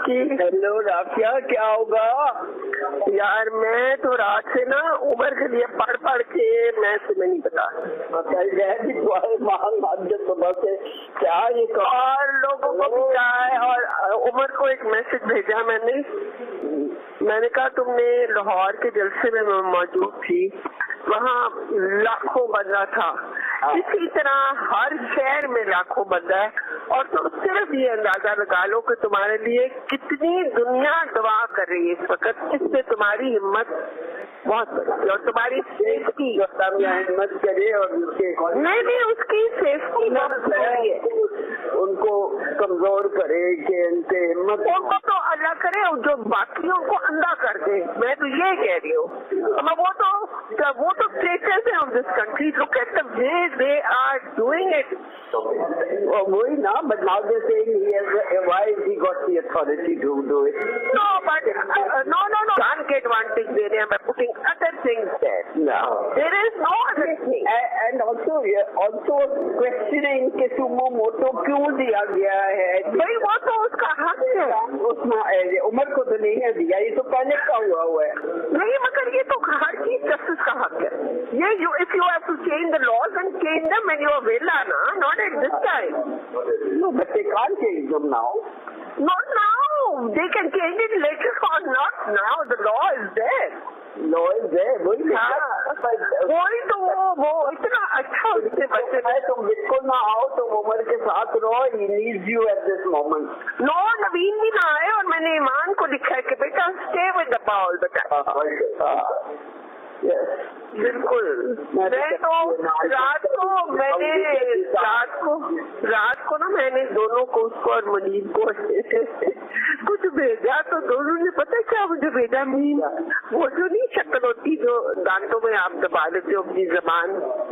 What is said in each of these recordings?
कि हेलो राफिया, क्या होगा यार? मैं तो रात से ना उमर के लिए पढ़ पढ़ के मैं तुम्हें नहीं बता सुबह से क्या ये और लोगों को भी क्या है। और उमर को एक मैसेज भेजा मैंने कहा तुमने लाहौर के जलसे में मैं मौजूद थी, वहाँ लाखों बंदा था, इसी तरह हर शहर में लाखों बंदा है। और तो सिर्फ ये अंदाजा लगा लो कि तुम्हारे लिए कितनी दुनिया दुआ कर रही है इस वक्त। इससे तुम्हारी हिम्मत बहुत बड़ी और तुम्हारी सेफ्टी हिम्मत करे और नहीं उसकी सेफ्टी बहुत बड़ी है। उनको कमजोर करे कि उनके हिम्मत, उनको तो अल्लाह करे जो बाकियों को अंधा कर दे। मैं तो ये कह रही हूँ, वो तो स्टेटस है of this country. Look at the way they are doing it. वही ना, but now they saying why he got the authority to do it. No but no can't get advantage दे रहे हैं by putting other things there. There is no other thing and also questioning कि suo motu क्यों दिया गया है। भाई वो तो उसका हक है, उसमें उमर को तो नहीं है दिया, ये तो पहले का हुआ है। नहीं मगर ये तो हर चीज जस्टिस का हक है। ये if you have to change the laws and change them when you are वेला ना, not at this time. No but they can't change them now. Not now. They can change it later on, not now. The law is there. Law is there. वही तो वो इतना अच्छा उसके बच्चे है। तुम बिल्कुल ना आओ, तुम उमर के साथ रहो। He needs you at this moment. No, नवीन भी ना आए और मैंने ईमान को लिखा है कि बेटा stay with the ball बेटा। Yes. बिल्कुल। मैं तो रात को ना मैंने दोनों को, उसको और मुनीब को कुछ भेजा, तो दोनों ने पता क्या मुझे भेजा? मीन वो जो नहीं शक्ल होती जो दांतों में आप दबा देते हो अपनी जबान,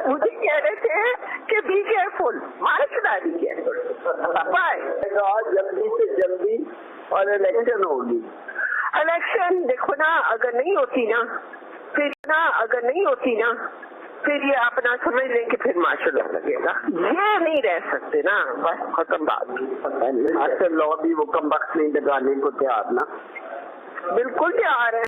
मुझे कह रहे थे कि बी केयरफुल, मार्शदारी केयरफुल बाय। जल्दी से जल्दी और इलेक्शन होगी। इलेक्शन देखो ना, अगर नहीं होती ना फिर ये अपना समझ लें कि फिर मार्शल लॉ लगेगा। ये नहीं रह सकते ना, बस खत्म बात। मार्शल लॉ भी वो कम वक्त नहीं लगाने को तैयार ना, बिल्कुल तैयार है।